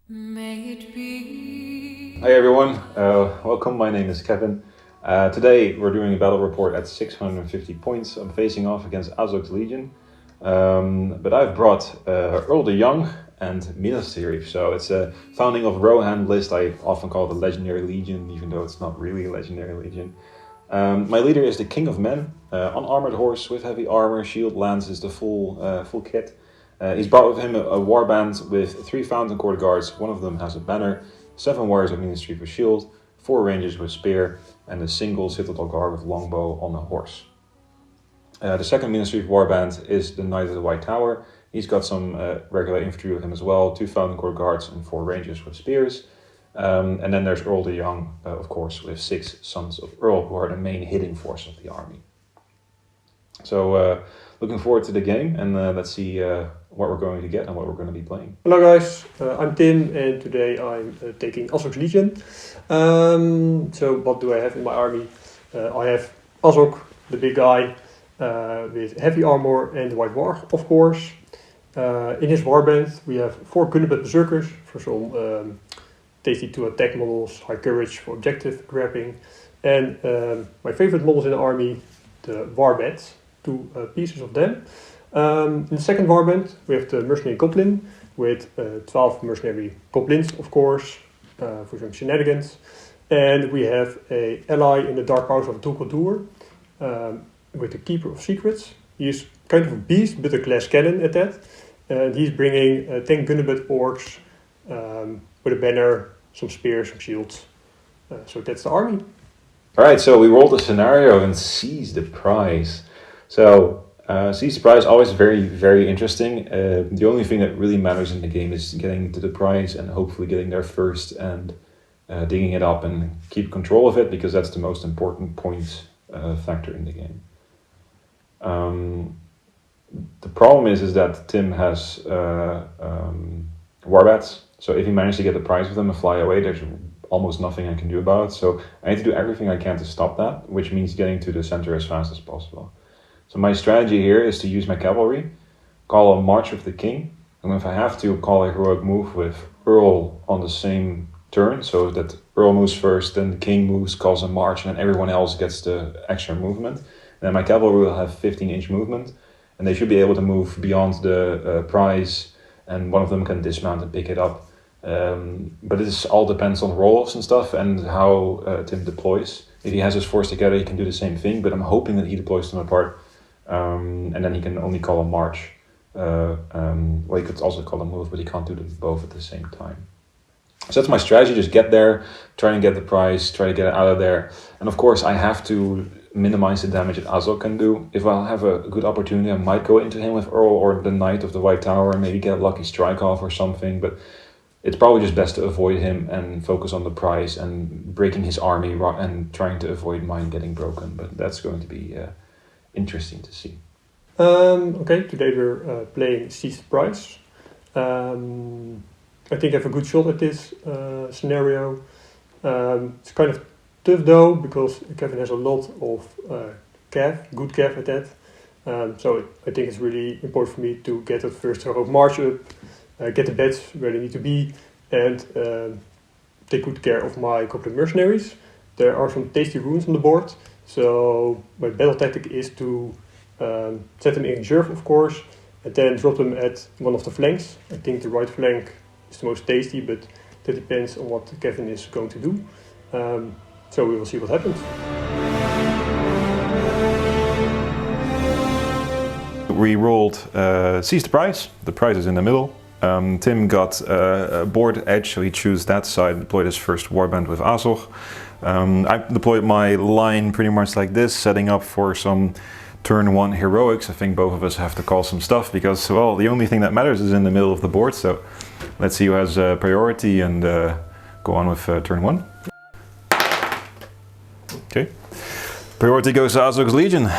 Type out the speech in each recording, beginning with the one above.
May it be. Hi everyone, welcome, my name is Kevin. Today we're doing a battle report at 650 points. I'm facing off against Azogs Legion, but I've brought Earl the Young and Minas Tirith, so it's a founding of Rohan list. I often call it the Legendary Legion, even though it's not really a Legendary Legion. My leader is the King of Men, unarmored horse with heavy armor, shield, lance is the full kit. He's brought with him a warband with 3 Fountain Court guards. One of them has a banner, 7 warriors of Minas Tirith with shield, 4 rangers with spear, and a single Citadel guard with longbow on a horse. The second Minas Tirith warband is the Knight of the White Tower. He's got some regular infantry with him as well, 2 Fountain Court guards and 4 rangers with spears. And then there's Eorl the Young, of course, with 6 sons of Eorl, who are the main hitting force of the army. So looking forward to the game, and let's see what we're going to get and what we're going to be playing. Hello guys, I'm Tim, and today I'm taking Azogs Legion. So what do I have in my army? I have Azog, the big guy, with heavy armor and white war, of course. In his warband we have 4 Gunnerbed Berserkers for some tasty to attack models, high courage for objective grabbing, and my favorite models in the army, the warbeds, 2 pieces of them. In the second warband we have the mercenary goblin with 12 mercenary goblins, of course, for some shenanigans. And we have a ally in the Dark Powers of Tulkadur with the Keeper of Secrets. He is kind of a beast, but a glass cannon at that. And he's bringing 10 Gunnerbed orcs with a banner, some spears, some shields. So that's the army. Alright, so we rolled a scenario and seize the prize. So seize the prize, always very, very interesting. The only thing that really matters in the game is getting to the prize and hopefully getting there first and digging it up and keep control of it, because that's the most important point factor in the game. The problem is that Tim has warbats, so if he manages to get the prize with them and fly away, there's almost nothing I can do about it. So I need to do everything I can to stop that, which means getting to the center as fast as possible. So my strategy here is to use my cavalry, call a march with the king, and if I have to, call a heroic move with Eorl on the same turn, so that Eorl moves first, then the king moves, calls a march, and then everyone else gets the extra movement. And then my cavalry will have 15-inch movement, and they should be able to move beyond the prize, and one of them can dismount and pick it up. But this all depends on rolls and stuff and how Tim deploys. If he has his force together, he can do the same thing, but I'm hoping that he deploys them apart. And then he can only call a march. Well, he could also call a move, but he can't do them both at the same time. So that's my strategy, just get there, try and get the prize, try to get it out of there. And of course I have to minimize the damage that Azog can do. If I have a good opportunity, I might go into him with Eorl or the Knight of the White Tower and maybe get a lucky strike off or something, but it's probably just best to avoid him and focus on the prize and breaking his army and trying to avoid mine getting broken. But that's going to be interesting to see. Okay, today we're playing Seize the Prize. I think I have a good shot at this scenario. It's kind of tough though, because Kevin has a lot of good cav at that. So I think it's really important for me to get that first heroic march up, get the beds where they need to be, and take good care of my goblin mercenaries. There are some tasty runes on the board, so my battle tactic is to set them in reserve, of course, and then drop them at one of the flanks. I think the right flank is the most tasty, but that depends on what Kevin is going to do. So we will see what happens. We rolled seize the prize. The prize is in the middle. Tim got a board edge, so he chose that side, deployed his first warband with Azog. I deployed my line pretty much like this, setting up for some turn 1 heroics. I think both of us have to call some stuff because, well, the only thing that matters is in the middle of the board. So let's see who has priority and go on with turn 1. Okay. Priority goes to Azogs Legion.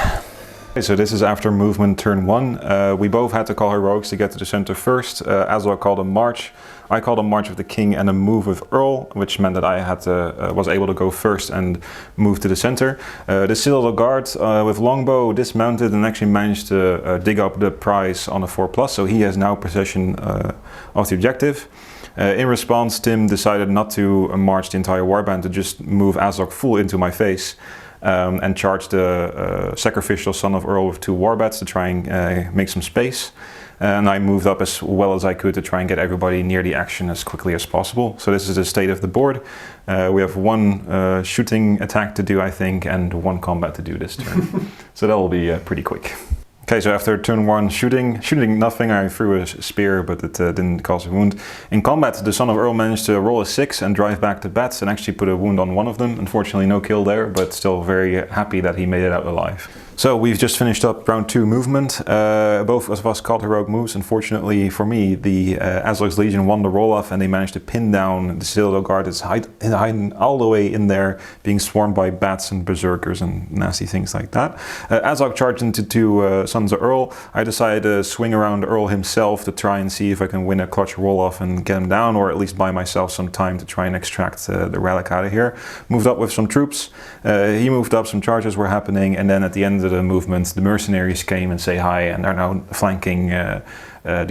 Okay, so this is after movement turn 1. We both had to call heroics to get to the center first. Azog called a march. I called a march with the king and a move with Eorl, which meant that I had to, was able to go first and move to the center. The Citadel Guard with longbow dismounted and actually managed to dig up the prize on a 4+, so he has now possession of the objective. In response, Tim decided not to march the entire warband, to just move Azog full into my face and charge the sacrificial son of Eorl with 2 warbats to try and make some space. And I moved up as well as I could to try and get everybody near the action as quickly as possible. So this is the state of the board. We have 1 shooting attack to do, I think, and 1 combat to do this turn. So that will be pretty quick. Okay, so after turn 1 shooting nothing, I threw a spear, but it didn't cause a wound. In combat, the son of Eorl managed to roll a 6 and drive back the bats and actually put a wound on one of them. Unfortunately, no kill there, but still very happy that he made it out alive. So we've just finished up round 2 movement. Both of us called heroic moves. Unfortunately for me, the Azogs Legion won the roll-off and they managed to pin down the Citadel Guard that's hiding all the way in there, being swarmed by bats and berserkers and nasty things like that. Azog charged into 2 Sons of Eorl. I decided to swing around Eorl himself to try and see if I can win a clutch roll-off and get him down, or at least buy myself some time to try and extract the relic out of here. Moved up with some troops. He moved up, some charges were happening, and then at the end of the movement, the mercenaries came and say hi and are now flanking the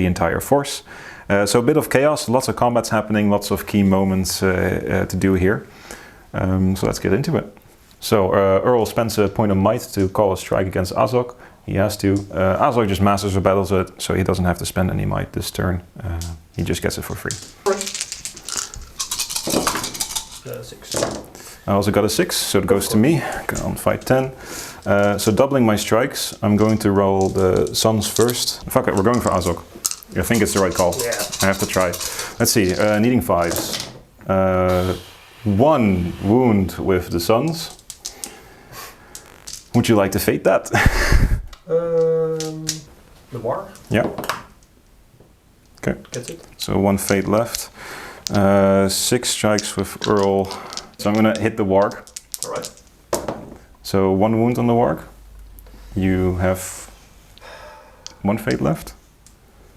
entire force. So a bit of chaos, lots of combats happening, lots of key moments to do here. So let's get into it. So Eorl spends a point of might to call a strike against Azog. He has to. Azog just masters or battles it, so he doesn't have to spend any might this turn. He just gets it for free. 6. I also got a 6, so it goes to me. Go on, fight 10. So doubling my strikes, I'm going to roll the Sons first. Fuck it, we're going for Azog. I think it's the right call. Yeah. I have to try. Let's see, needing 5s. 1 wound with the Sons. Would you like to fate that? The war? Yeah. Okay. That's it. So 1 fate left. 6 strikes with Eorl. So I'm gonna hit the warg. Alright. So 1 wound on the warg. You have 1 fate left.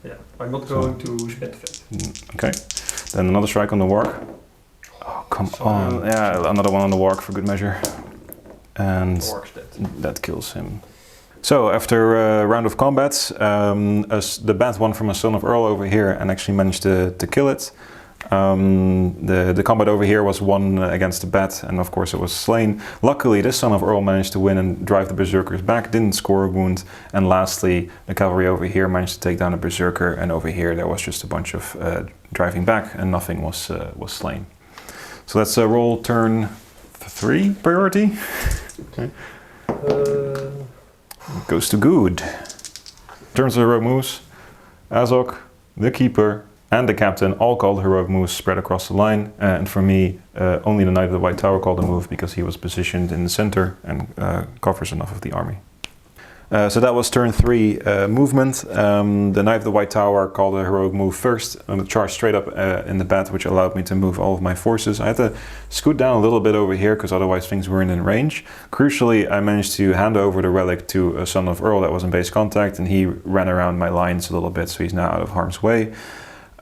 Yeah, I'm not going to spend fate. Okay. Then another strike on the warg. Oh, come on. Yeah, another one on the warg for good measure. And that kills him. So after a round of combats, the bat won from a Son of Eorl over here and actually managed to kill it. The combat over here was won against the bat, and of course it was slain. Luckily, this Son of Eorl managed to win and drive the berserkers back, didn't score a wound. And lastly, the cavalry over here managed to take down a berserker, and over here there was just a bunch of driving back, and nothing was slain. So let's roll turn 3 priority. Okay. Goes to good. Turns of heroic moves. Azog, the keeper, and the captain all called heroic moves spread across the line, and for me, only the Knight of the White Tower called a move because he was positioned in the center and covers enough of the army. So that was turn 3 movement. The Knight of the White Tower called a heroic move first, and charged straight up in the bat, which allowed me to move all of my forces. I had to scoot down a little bit over here because otherwise things weren't in range. Crucially, I managed to hand over the relic to a Son of Eorl that was in base contact, and he ran around my lines a little bit, so he's now out of harm's way.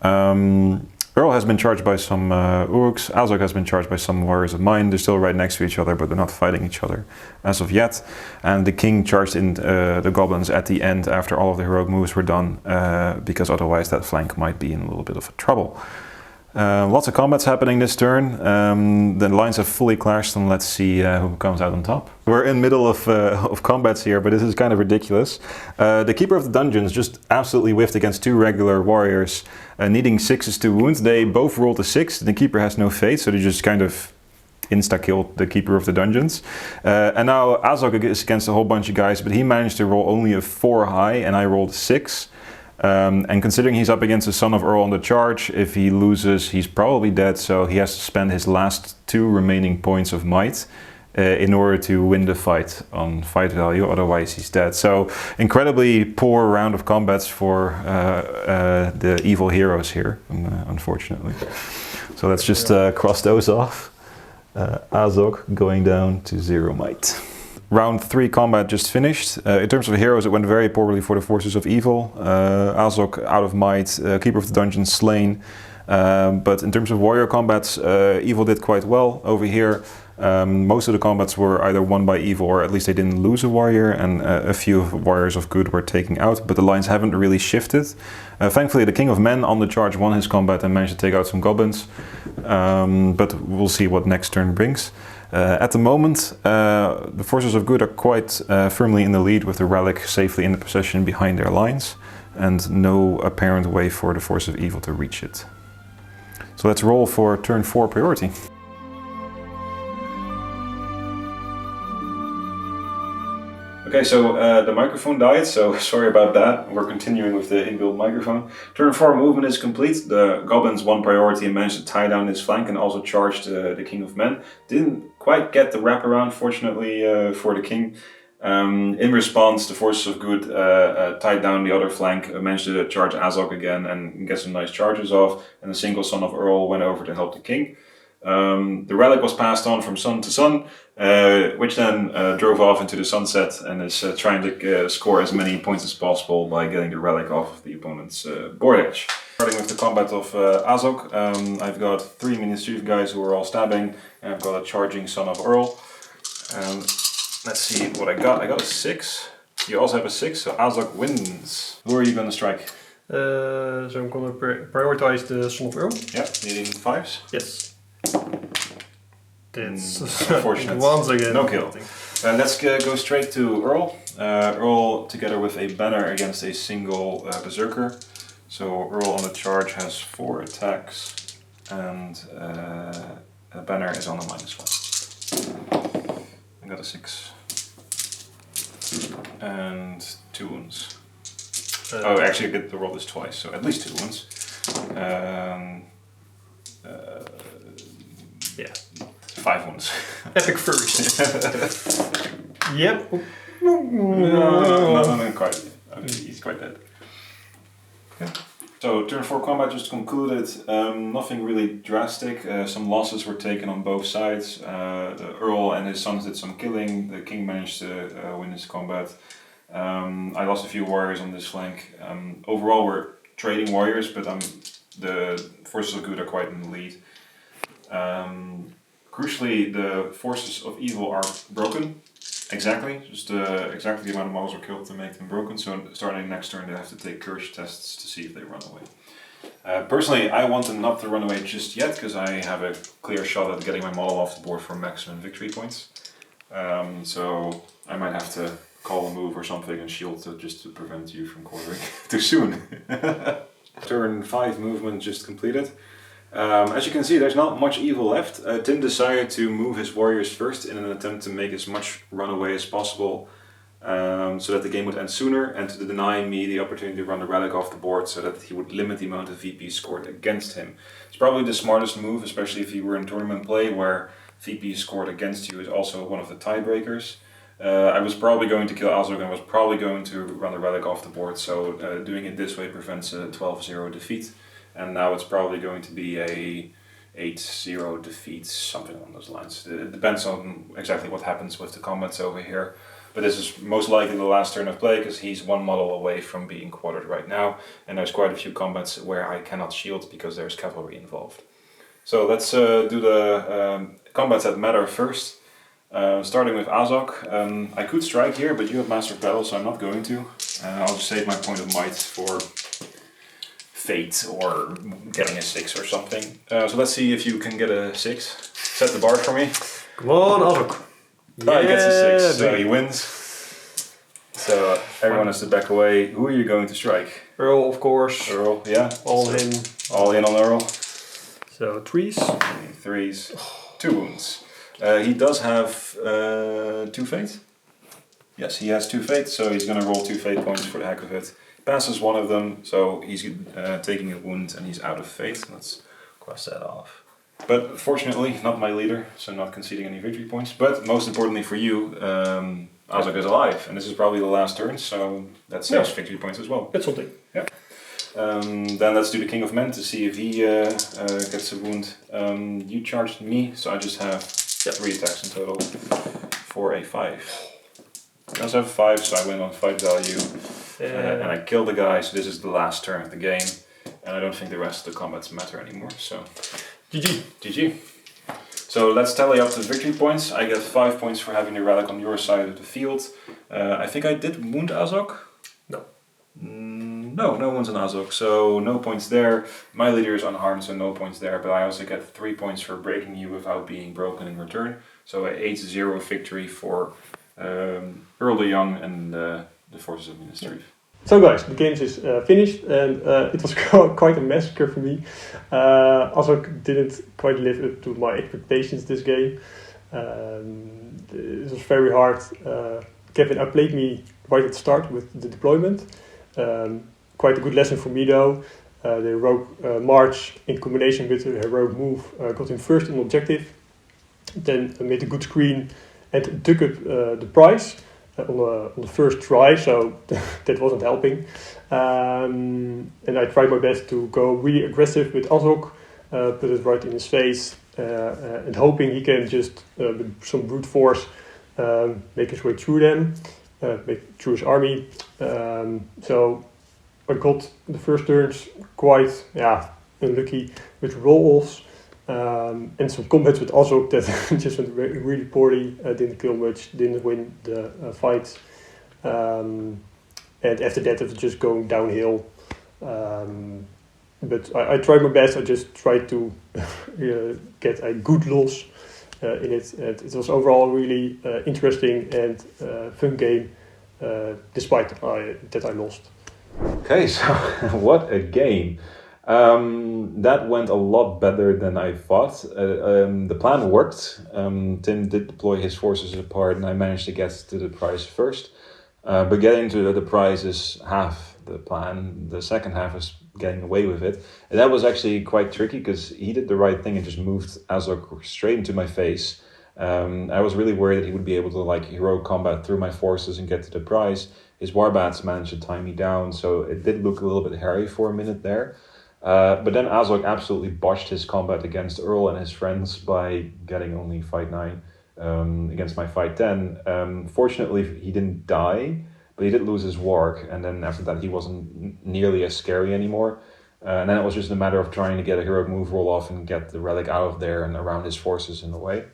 Eorl has been charged by some Uruks, Azog has been charged by some warriors of mine. They're still right next to each other, but they're not fighting each other as of yet. And the king charged in the goblins at the end after all of the heroic moves were done, because otherwise that flank might be in a little bit of trouble. Lots of combats happening this turn. The lines have fully clashed, and let's see who comes out on top. We're in middle of combats here, but this is kind of ridiculous. The Keeper of the Dungeons just absolutely whiffed against 2 regular warriors, needing 6s to wound. They both rolled a 6. The Keeper has no fate, so they just kind of insta-killed the Keeper of the Dungeons. And now Azog is against a whole bunch of guys, but he managed to roll only a 4 high, and I rolled 6. And considering he's up against the Son of Eorl on the charge, if he loses, he's probably dead, so he has to spend his last 2 remaining points of might in order to win the fight on fight value, otherwise he's dead. So incredibly poor round of combats for the evil heroes here, unfortunately. So let's just cross those off. Azog going down to 0 might. Round 3 combat just finished. In terms of heroes, it went very poorly for the forces of evil. Azog out of might, Keeper of the Dungeon slain. But in terms of warrior combats, evil did quite well over here. Most of the combats were either won by evil or at least they didn't lose a warrior, and a few warriors of good were taken out, but the lines haven't really shifted. Thankfully, the King of Men on the charge won his combat and managed to take out some goblins, but we'll see what next turn brings. At the moment, the forces of good are quite firmly in the lead with the relic safely in the possession behind their lines, and no apparent way for the force of evil to reach it. So let's roll for turn 4 priority. Okay, so the microphone died, so sorry about that. We're continuing with the inbuilt microphone. Turn 4 movement is complete. The goblins won priority and managed to tie down his flank and also charged the King of Men. Didn't quite get the wraparound, fortunately, for the king. In response, the forces of good tied down the other flank, managed to charge Azog again and get some nice charges off, and the single son of Eorl went over to help the king. The relic was passed on from son to son, which then drove off into the sunset and is trying to score as many points as possible by getting the relic off of the opponent's board edge. Starting with the combat of Azog, I've got 3 mischief guys who are all stabbing, and I've got a charging son of Eorl. Let's see what I got. I got a 6. You also have a 6, so Azog wins. Who are you going to strike? So I'm going to prioritize the son of Eorl. Yeah, needing 5s. Yes. That's unfortunate. Once again. No kill. Let's go straight to Eorl. Eorl together with a banner against a single berserker. So Eorl on the charge has 4 attacks, and a banner is on a -1. I got a 6. And 2 wounds. Actually I get to roll this twice, so at least 2 wounds. Yeah. 5 wounds. Epic first. Yep. No, quite. He's quite dead. Okay. So turn 4 combat just concluded. Nothing really drastic. Some losses were taken on both sides. The Eorl and his sons did some killing. The king managed to win his combat. I lost a few warriors on this flank. Overall, we're trading warriors, but the forces of good are quite in the lead. Crucially, the forces of evil are broken. Exactly, just exactly the amount of models are killed to make them broken. So starting next turn, they have to take courage tests to see if they run away. Personally, I want them not to run away just yet, because I have a clear shot at getting my model off the board for maximum victory points. So I might have to call a move or something and shield just to prevent you from quartering too soon. Turn 5 movement just completed. As you can see, there's not much evil left. Tim decided to move his warriors first in an attempt to make as much runaway as possible, so that the game would end sooner, and to deny me the opportunity to run the relic off the board so that he would limit the amount of VP scored against him. It's probably the smartest move, especially if you were in tournament play where VP scored against you is also one of the tiebreakers. I was probably going to kill Azog and was probably going to run the relic off the board, so doing it this way prevents a 12-0 defeat. And now it's probably going to be a 8-0 defeat, something along those lines. It depends on exactly what happens with the combats over here. But this is most likely the last turn of play, because he's 1 model away from being quartered right now. And there's quite a few combats where I cannot shield because there's cavalry involved. So let's do the combats that matter first. Starting with Azog. I could strike here, but you have Master of Battle, so I'm not going to. I'll just save my point of might for fate or getting a 6 or something. So let's see if you can get a 6. Set the bar for me. Come on, Azog. Oh, he gets a 6, so he wins. So everyone has to back away. Who are you going to strike? Eorl, of course. Eorl, yeah. All in. All in on Eorl. So 3s. 3s. 2 wounds. He does have 2 fate. Yes, he has 2 fate, so he's going to roll 2 fate points for the heck of it. Passes one of them, so he's taking a wound and he's out of fate. Let's cross that off. But fortunately, not my leader, so not conceding any victory points. But most importantly for you, Azog is alive, and this is probably the last turn, so that saves victory points as well. That's something. Yeah. Then let's do the King of Men to see if he gets a wound. You charged me, so I just have 3 attacks in total for a 5. I also have 5, so I win on 5 value. And I kill the guy, so this is the last turn of the game. And I don't think the rest of the combats matter anymore, so... GG. GG. So let's tally up the victory points. I get 5 points for having the relic on your side of the field. I think I did wound Azog. No. No one's an Azog, so no points there. My leader is unharmed, so no points there, but I also get 3 points for breaking you without being broken in return. So an 8-0 victory for Eorl the Young and the Forces of Minas Tirith. So guys, the game is finished, and it was quite a massacre for me. Azog didn't quite live up to my expectations this game. It was very hard. Kevin outplayed me right at the start with the deployment. Quite a good lesson for me though. The heroic march in combination with the heroic move got him first on objective, then made a good screen and took up the prize on the first try, so that wasn't helping. And I tried my best to go really aggressive with Azog, put it right in his face, and hoping he can just, with some brute force, make his way through them, through his army. So I got the first turns quite unlucky with roll-offs, and some combats with Azog that just went really poorly, didn't kill much, didn't win the fight. And after that it was just going downhill. But I tried my best. I just tried to get a good loss in it. And it was overall really interesting and fun game, despite that I lost. Okay, so what a game. That went a lot better than I thought. The plan worked. Tim did deploy his forces apart and I managed to get to the prize first. But getting to the prize is half the plan. The second half is getting away with it. And that was actually quite tricky because he did the right thing and just moved Azog straight into my face. I was really worried that he would be able to heroic combat through my forces and get to the prize. His warbats managed to tie me down, so it did look a little bit hairy for a minute there. But then Azog absolutely botched his combat against Eorl and his friends by getting only fight 9 against my fight 10. Fortunately, he didn't die, but he did lose his warg, and then after that he wasn't nearly as scary anymore. And then it was just a matter of trying to get a heroic move roll off and get the relic out of there and around his forces in the way.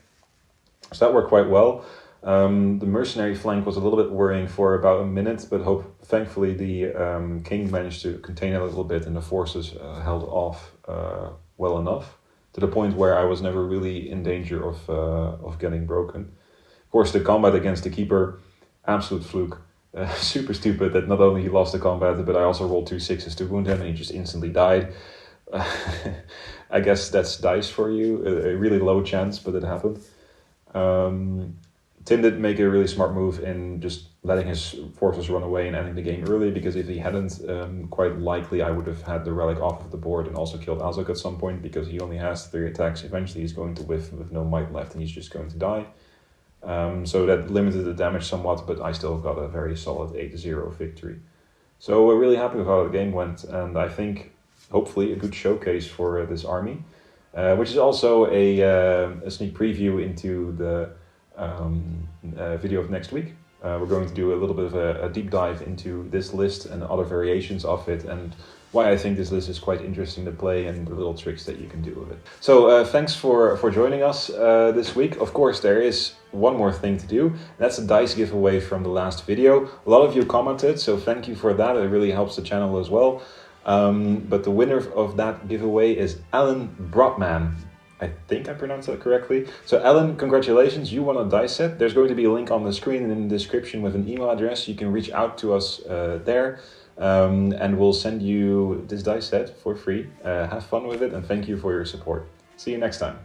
So that worked quite well. The mercenary flank was a little bit worrying for about a minute, but thankfully the king managed to contain it a little bit and the forces held off well enough to the point where I was never really in danger of getting broken. Of course, the combat against the keeper, absolute fluke. Super stupid that not only he lost the combat, but I also rolled 2 6s to wound him and he just instantly died. I guess that's dice for you, a really low chance, but it happened. Tim did make a really smart move in just letting his forces run away and ending the game early, because if he hadn't, quite likely I would have had the relic off of the board and also killed Azog at some point, because he only has 3 attacks. Eventually he's going to whiff with no might left and he's just going to die. So that limited the damage somewhat, but I still got a very solid 8-0 victory. So we're really happy with how the game went, and I think hopefully a good showcase for this army, which is also a sneak preview into the video of next week. We're going to do a little bit of a deep dive into this list and other variations of it, and why I think this list is quite interesting to play and the little tricks that you can do with it. So thanks for joining us this week. Of course, there is one more thing to do. That's a dice giveaway from the last video. A lot of you commented, so thank you for that. It really helps the channel as well. But the winner of that giveaway is Ellen Brotman. I think I pronounced that correctly. So Ellen, congratulations, you won a dice set. There's going to be a link on the screen and in the description with an email address. You can reach out to us there, and we'll send you this dice set for free. Have fun with it and thank you for your support. See you next time.